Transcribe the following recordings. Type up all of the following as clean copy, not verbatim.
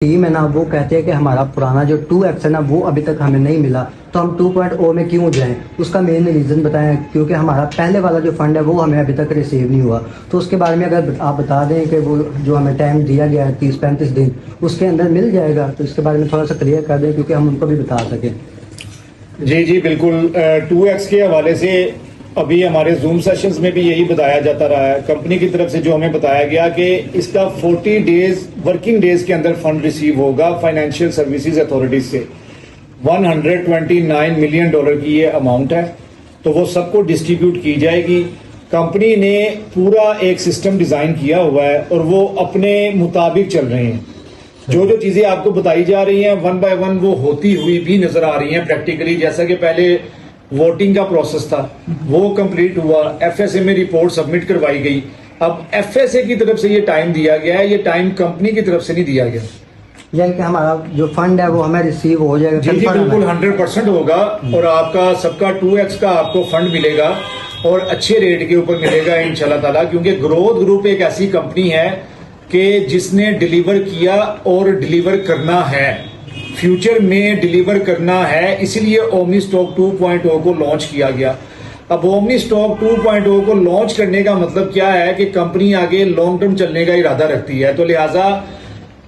Team है ना, वो कहते हैं कि हमारा पुराना जो 2x है ना वो अभी तक हमें नहीं मिला, तो हम 2.0 में क्यों जाएं। उसका मेन रीज़न बताएं, क्योंकि हमारा पहले वाला जो फंड है वो हमें अभी तक रिसीव नहीं हुआ। तो उसके बारे में अगर आप बता दें कि वो जो हमें टाइम दिया गया है 30-35 दिन, उसके अंदर मिल जाएगा, तो इसके बारे में थोड़ा सा क्लियर कर दें क्योंकि हम उनको भी बता सकें। जी जी बिल्कुल। 2x के हवाले से अभी हमारे जूम सेशंस में भी यही बताया जाता रहा है। कंपनी की तरफ से जो हमें बताया गया कि इसका 40 डेज वर्किंग डेज के अंदर फंड रिसीव होगा फाइनेंशियल सर्विसेज अथॉरिटी से। 129 मिलियन डॉलर की ये अमाउंट है, तो वो सबको डिस्ट्रीब्यूट की जाएगी। कंपनी ने पूरा एक सिस्टम डिजाइन किया हुआ है और वो अपने मुताबिक चल रहे हैं। जो जो चीजें आपको बताई जा रही हैं वन बाय वन वो होती हुई भी नजर आ रही हैं प्रैक्टिकली। जैसा कि पहले वोटिंग का प्रोसेस था वो कंप्लीट हुआ, एफएसए में रिपोर्ट सबमिट करवाई गई। अब एफएसए की तरफ से ये टाइम दिया गया है, ये टाइम कंपनी की तरफ से नहीं दिया गया। यानी कि हमारा जो फंड है वो हमें रिसीव हो जाएगा। जी जी बिल्कुल 100% होगा और आपका सबका 2x का आपको फंड मिलेगा और अच्छे रेट के ऊपर मिलेगा इंशाल्लाह ताला। क्योंकि ग्रोथ ग्रुप एक ऐसी कंपनी है कि जिसने डिलीवर किया और डिलीवर करना है, फ्यूचर में डिलीवर करना है, इसीलिए ओमनी स्टॉक 2.0 को लॉन्च किया गया। अब ओमनी स्टॉक 2.0 को लॉन्च करने का मतलब क्या है कि कंपनी आगे लॉन्ग टर्म चलने का इरादा रखती है। तो लिहाजा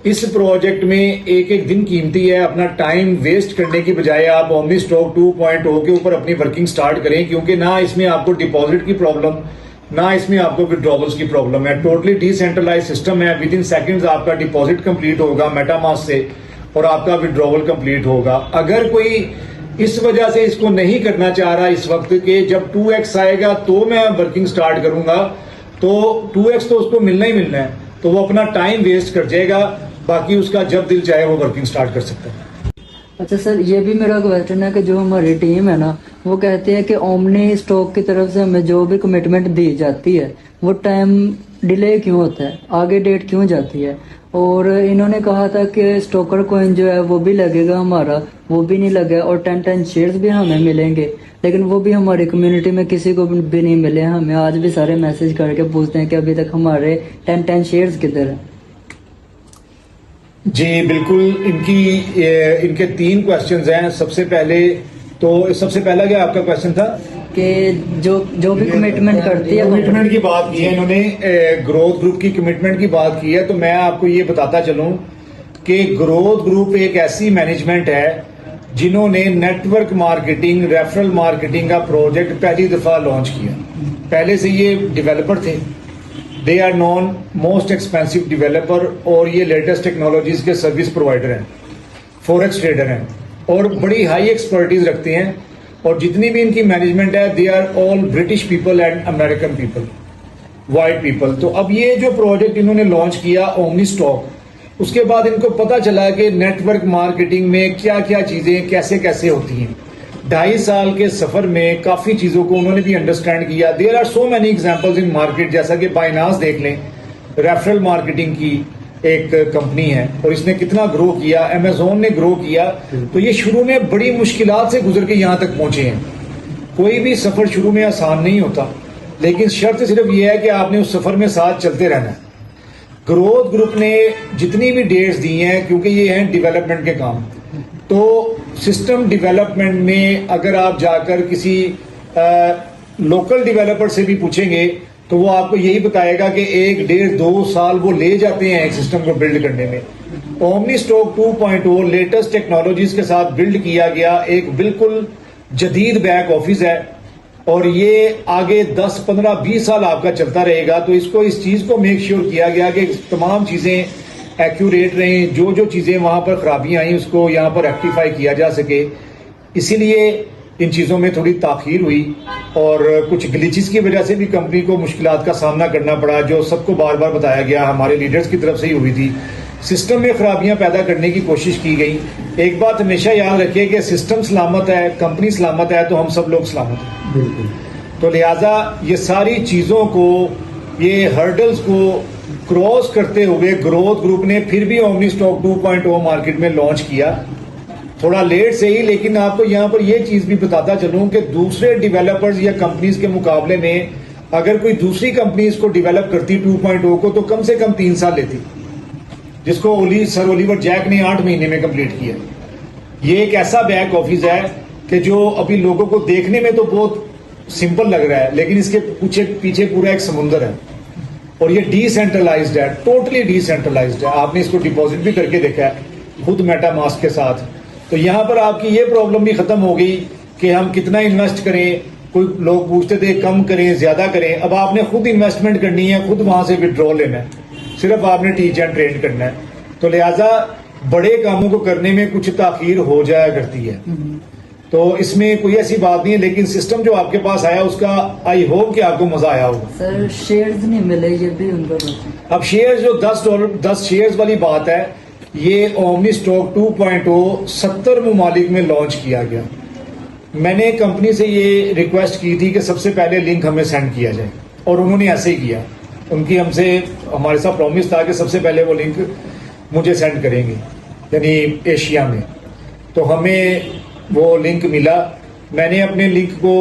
इस प्रोजेक्ट में एक एक दिन कीमती है। अपना टाइम वेस्ट करने की बजाय आप ओमनी स्टॉक 2.0 के ऊपर अपनी वर्किंग स्टार्ट करें, क्योंकि ना इसमें आपको डिपॉजिट की प्रॉब्लम, ना इसमें आपको विड्रॉवल्स की प्रॉब्लम है। टोटली डिसेंट्रलाइज सिस्टम है। विद इन सेकेंड्स आपका डिपॉजिट कंप्लीट होगा मेटामास्क से और आपका विड्रॉवल कंप्लीट होगा। अगर कोई इस वजह से इसको नहीं करना चाह रहा इस वक्त के जब 2x आएगा तो मैं वर्किंग स्टार्ट करूंगा, तो 2x तो उसको मिलना ही मिलना है, तो वो अपना टाइम वेस्ट कर जाएगा। बाकी उसका जब दिल चाहे वो वर्किंग स्टार्ट कर सकता है। अच्छा सर, ये भी मेरा क्वेश्चन है कि जो हमारी टीम है ना, वो कहते हैं कि ओमनी स्टॉक की तरफ से हमें जो भी कमिटमेंट दी जाती है वो टाइम डिले क्यों होता है, आगे डेट क्यों जाती है। और इन्होंने कहा था कि स्टोकर कॉइन जो है वो भी लगेगा हमारा, वो भी नहीं लगा। और 10 शेयर्स भी हमें मिलेंगे, लेकिन वो भी हमारी कम्युनिटी में किसी को भी नहीं मिले। हमें आज भी सारे मैसेज करके पूछते हैं कि अभी तक हमारे 10 शेयर्स किधर हैं। जी बिल्कुल। इनके 3 क्वेश्चंस हैं। सबसे पहला क्या आपका क्वेश्चन था कि जो भी कमिटमेंट करती है, कमिटमेंट की बात की है इन्होंने, ग्रोथ ग्रुप की कमिटमेंट की बात की है। तो मैं आपको ये बताता चलूं कि ग्रोथ ग्रुप एक ऐसी मैनेजमेंट है जिन्होंने नेटवर्क मार्केटिंग, रेफरल मार्केटिंग का प्रोजेक्ट पहली दफा लॉन्च किया। पहले से ये डेवलपर थे, they are non most expensive developer, और ये लेटेस्ट टेक्नोलॉजीज के सर्विस प्रोवाइडर हैं, फॉरेक्स ट्रेडर हैं और बड़ी हाई एक्सपर्टीज रखते हैं। और जितनी भी इनकी मैनेजमेंट है they are all British people and American people, white people. तो अब ये जो प्रोजेक्ट इन्होंने लॉन्च किया ओमनी स्टॉक, उसके बाद इनको पता चला कि नेटवर्क मार्केटिंग में क्या क्या चीजें कैसे कैसे होती हैं। 2.5 साल के सफर में काफी चीजों को उन्होंने भी अंडरस्टैंड किया। There are so many examples in market, जैसा कि बाइनांस देख लें, रेफरल मार्केटिंग की एक कंपनी है और इसने कितना ग्रो किया, अमेजोन ने ग्रो किया। तो ये शुरू में बड़ी मुश्किलात से गुजर के यहां तक पहुंचे हैं। कोई भी सफर शुरू में आसान नहीं होता, लेकिन शर्त सिर्फ ये है कि आपने उस सफर में साथ चलते रहना है। ग्रोथ ग्रुप ने जितनी भी डेट्स दी हैं, क्योंकि ये हैं डेवलपमेंट के काम, तो सिस्टम डेवलपमेंट में अगर आप जाकर किसी लोकल डेवलपर से भी पूछेंगे तो वो आपको यही बताएगा कि 1, 1.5, 2 साल वो ले जाते हैं एक सिस्टम को बिल्ड करने में। ओमनी स्टॉक 2.0 लेटेस्ट टेक्नोलॉजीज के साथ बिल्ड किया गया एक बिल्कुल जदीद बैक ऑफिस है और ये आगे 10, 15, 20 साल आपका चलता रहेगा। तो इसको इस चीज को मेक श्योर किया गया कि तमाम चीजें एक्यूरेट रहें, जो जो चीजें वहां पर खराबियां आई उसको यहाँ पर रेक्टिफाई किया जा सके। इसीलिए इन चीजों में थोड़ी ताखीर हुई और कुछ ग्लिचेस की वजह से भी कंपनी को मुश्किलात का सामना करना पड़ा, जो सबको बार बार बताया गया, हमारे लीडर्स की तरफ से ही हुई थी। सिस्टम में खराबियां पैदा करने की कोशिश की गई। एक बात हमेशा याद रखिए कि सिस्टम सलामत है, कंपनी सलामत है, तो हम सब लोग सलामत हैं। बिल्कुल। तो लिहाजा ये सारी चीजों को, ये हर्डल्स को क्रॉस करते हुए ग्रोथ ग्रुप ने फिर भी ओमनी स्टॉक 2.0 मार्केट में लॉन्च किया। थोड़ा लेट से ही, लेकिन आपको यहाँ पर यह चीज भी बताता चलूं कि दूसरे डेवलपर्स या कंपनीज के मुकाबले में अगर कोई दूसरी कंपनी इसको डेवलप करती 2.0 को तो कम से कम 3 साल लेती। जिसको सर ओलिवर जैक ने 8 महीने में कंप्लीट किया। ये एक ऐसा बैक ऑफिस है कि जो अभी लोगों को देखने में तो बहुत सिंपल लग रहा है, लेकिन इसके पीछे पूरा एक समुंदर है और ये डिसेंट्रलाइज्ड है, टोटली डिसेंट्रलाइज्ड है। आपने इसको डिपॉजिट भी करके देखा है खुद मेटामास्क के साथ। तो यहाँ पर आपकी ये प्रॉब्लम भी खत्म हो गई कि हम कितना इन्वेस्ट करें। कोई लोग पूछते थे कम करें ज्यादा करें, अब आपने खुद इन्वेस्टमेंट करनी है, खुद वहां से विड्रॉ लेना है, सिर्फ आपने टीच एंड ट्रेन करना है। तो लिहाजा बड़े कामों को करने में कुछ ताखीर हो जाया करती है, तो इसमें कोई ऐसी बात नहीं है। लेकिन सिस्टम जो आपके पास आया उसका आई होप कि आपको मजा आया होगा। सर शेयर्स नहीं मिले, ये भी उनका। अब शेयर्स जो $10 शेयर्स वाली बात है, ये ओमनी स्टॉक 2.0 70 ममालिक में लॉन्च किया गया। मैंने कंपनी से ये रिक्वेस्ट की थी कि सबसे पहले लिंक हमें सेंड किया जाए और उन्होंने ऐसे ही किया। उनकी हमारे साथ प्रॉमिस था कि सबसे पहले वो लिंक मुझे सेंड करेंगे, यानी एशिया में। तो हमें वो लिंक मिला, मैंने अपने लिंक को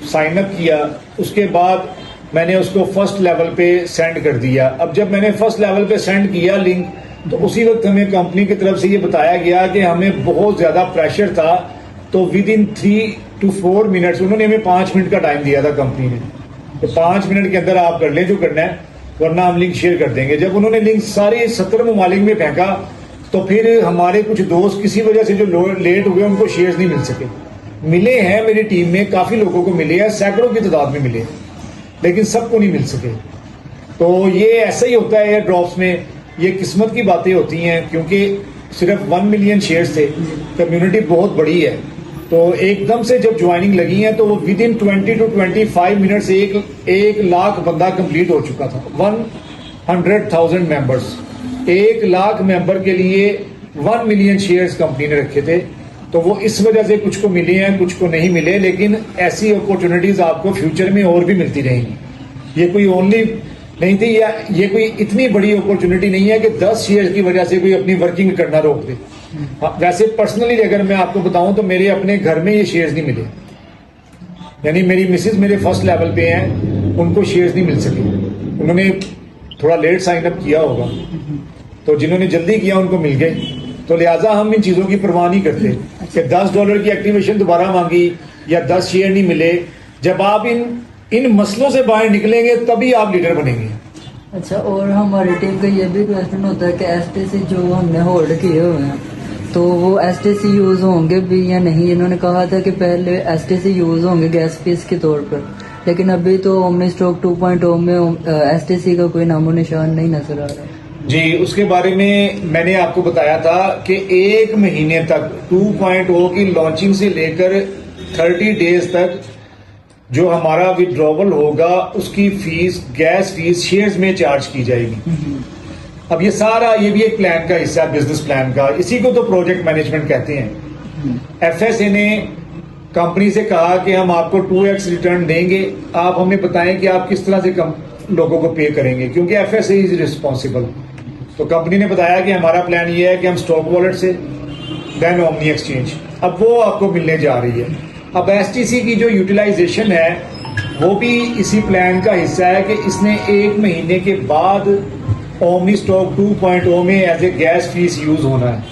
साइन अप किया, उसके बाद मैंने उसको फर्स्ट लेवल पे सेंड कर दिया। अब जब मैंने फर्स्ट लेवल पे सेंड किया लिंक, तो उसी वक्त हमें कंपनी की तरफ से ये बताया गया कि हमें बहुत ज्यादा प्रेशर था, तो विद इन 3 to 4 मिनट्स, उन्होंने हमें 5 मिनट का टाइम दिया था कंपनी ने, तो 5 मिनट के अंदर आप कर लें जो करना है, वरना हम लिंक शेयर कर देंगे। जब उन्होंने लिंक सारे 70 ममालिक में फेंका, तो फिर हमारे कुछ दोस्त किसी वजह से जो लेट हुए उनको शेयर्स नहीं मिल सके। मिले हैं मेरी टीम में, काफी लोगों को मिले हैं, सैकड़ों की तादाद में मिले, लेकिन सबको नहीं मिल सके। तो ये ऐसा ही होता है एयर ड्रॉप्स में, ये किस्मत की बातें होती हैं, क्योंकि सिर्फ 1 मिलियन शेयर्स थे, कम्युनिटी बहुत बड़ी है। तो एकदम से जब ज्वाइनिंग लगी है तो वो with in 20 to 25 minutes 1 lakh बंदा कंप्लीट हो चुका था। 100,000 मेंबर्स, 1 लाख मेंबर के लिए 1 मिलियन शेयर्स कंपनी ने रखे थे। तो वो इस वजह से कुछ को मिले हैं, कुछ को नहीं मिले, लेकिन ऐसी अपॉर्चुनिटीज आपको फ्यूचर में और भी मिलती रहेंगी। ये कोई ओनली नहीं थी, या ये कोई इतनी बड़ी अपॉर्चुनिटी नहीं है कि 10 शेयर की वजह से कोई अपनी वर्किंग करना रोक दे। वैसे पर्सनली अगर मैं आपको बताऊं तो मेरे अपने घर में ये शेयर्स नहीं मिले, यानी मेरी मिसेज मेरे फर्स्ट लेवल पे हैं, उनको शेयर्स नहीं मिल सके। उन्होंने थोड़ा लेट साइन अप किया होगा, तो जिन्होंने जल्दी किया उनको मिल गए। तो लिहाजा हम इन चीजों की परवाह नहीं करते कि $10 की एक्टिवेशन दोबारा मांगी या 10 शेयर नहीं मिले। जब आप इन मसलों से बाहर निकलेंगे तभी आप लीडर बनेंगे। अच्छा, और हमारी टीम का ये भी क्वेश्चन होता है कि एसटीसी जो हमने होल्ड किए हुए हैं, तो वो एसटीसी यूज होंगे भी या नहीं। इन्होंने कहा था कि पहले एसटीसी यूज होंगे गैस फीस के तौर पर, लेकिन अभी तो ओमनी स्टॉक 2.0 में एसटीसी का कोई नामो निशान नहीं नजर आ रहा। जी, उसके बारे में मैंने आपको बताया था कि 1 महीने तक 2.0 की लॉन्चिंग से लेकर 30 डेज तक जो हमारा विड्रॉवल होगा उसकी फीस, गैस फीस शेयर्स में चार्ज की जाएगी। अब ये सारा, ये भी एक प्लान का हिस्सा है, बिजनेस प्लान का। इसी को तो प्रोजेक्ट मैनेजमेंट कहते हैं। एफएसए ने कंपनी से कहा कि हम आपको 2x रिटर्न देंगे, आप हमें बताएं कि आप किस तरह से लोगों को पे करेंगे, क्योंकि एफएसए इज रिस्पॉन्सिबल। तो कंपनी ने बताया कि हमारा प्लान ये है कि हम स्टॉक वॉलेट से देन ओमनी एक्सचेंज, अब वो आपको मिलने जा रही है। अब एसटीसी की जो यूटिलाइजेशन है वो भी इसी प्लान का हिस्सा है कि इसने 1 महीने के बाद ओमनी स्टॉक 2.0 में as a gas fee use होना है।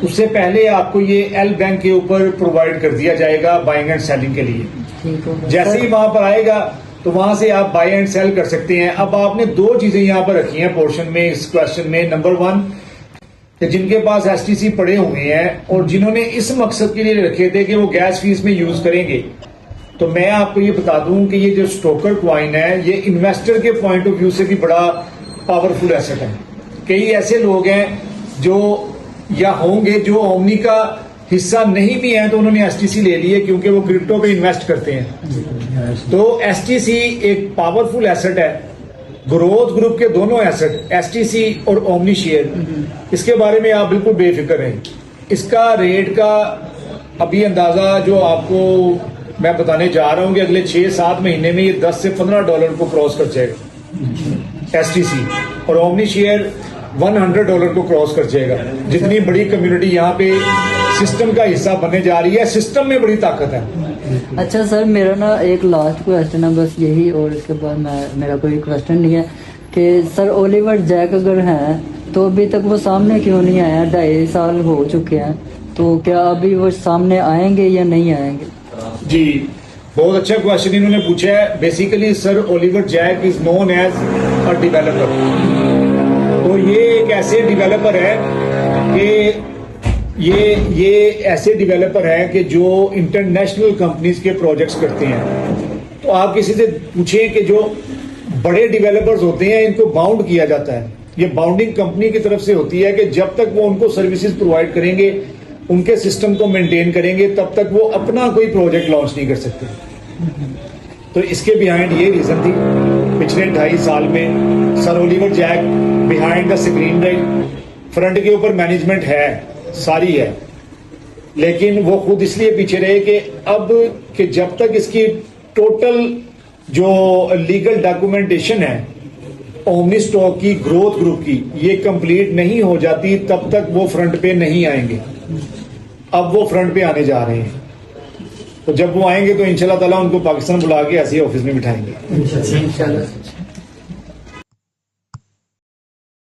उससे पहले आपको ये एल बैंक के ऊपर प्रोवाइड कर दिया जाएगा बाइंग एंड सेलिंग के लिए। जैसे ही वहां पर आएगा तो वहां से आप बाय एंड सेल कर सकते हैं। अब आपने 2 चीजें यहाँ पर रखी हैं पोर्शन में, इस क्वेश्चन में। नंबर 1 कि जिनके पास एसटीसी पड़े हुए हैं और जिन्होंने इस मकसद के लिए रखे थे कि वो गैस फीस में यूज करेंगे, तो मैं आपको ये बता दूं कि ये जो स्टोकर क्वाइन है, ये इन्वेस्टर के पॉइंट ऑफ व्यू से भी बड़ा पावरफुल एसेट है। कई ऐसे लोग हैं जो या होंगे जो ओमनी का हिस्सा नहीं भी है, तो उन्होंने एसटीसी ले ली है क्योंकि वो क्रिप्टो पे इन्वेस्ट करते हैं। तो एसटीसी एक पावरफुल एसेट है। ग्रोथ ग्रुप के दोनों एसेट, एसटीसी और ओमनी शेयर, इसके बारे में आप बिल्कुल बेफिक्र रहें। इसका रेट का अभी अंदाजा जो आपको मैं बताने जा रहा हूं कि अगले 6-7 महीने में ये $10 से $15 को क्रॉस कर जाएगा एसटीसी, और ओमनी शेयर $100 को क्रॉस कर जाएगा। जितनी बड़ी कम्युनिटी यहाँ पे सिस्टम का हिस्सा बनने जा रही है, सिस्टम में बड़ी ताकत है। अच्छा सर, मेरा ना एक लास्ट क्वेश्चन है बस यही, और इसके बाद मेरा कोई क्वेश्चन नहीं है कि सर ओलिवर जैक अगर हैं तो अभी तक वो सामने क्यों नहीं आया? 2.5 साल हो चुके हैं, तो क्या अभी वो सामने आएंगे या नहीं आएंगे? जी, बहुत अच्छा क्वेश्चन इन्होंने पूछा है। Basically Sir Oliver Jack is known as a developer. तो ये एक ऐसे डेवलपर है कि ये ऐसे डेवलपर हैं कि जो इंटरनेशनल कंपनीज के प्रोजेक्ट्स करते हैं। तो आप किसी से पूछें कि जो बड़े डेवलपर्स होते हैं इनको बाउंड किया जाता है, ये बाउंडिंग कंपनी की तरफ से होती है कि जब तक वो उनको सर्विसेज प्रोवाइड करेंगे, उनके सिस्टम को मेंटेन करेंगे, तब तक वो अपना कोई प्रोजेक्ट लॉन्च नहीं कर सकते। तो इसके बिहाइंड ये रीजन थी। पिछले 2.5 साल में Sir Oliver Jack behind the screen रही, फ्रंट के ऊपर मैनेजमेंट है, सारी है, लेकिन वो खुद इसलिए पीछे रहे कि अब कि जब तक इसकी टोटल जो लीगल डॉक्यूमेंटेशन है ओमनी स्टॉक की, ग्रोथ ग्रुप की, ये कंप्लीट नहीं हो जाती तब तक वो फ्रंट पे नहीं आएंगे। अब वो फ्रंट पे आने जा रहे हैं, तो जब वो आएंगे तो इंशाल्लाह ताला उनको पाकिस्तान बुला के ऐसे ऑफिस में बिठाएंगे। इंशाल्लाह।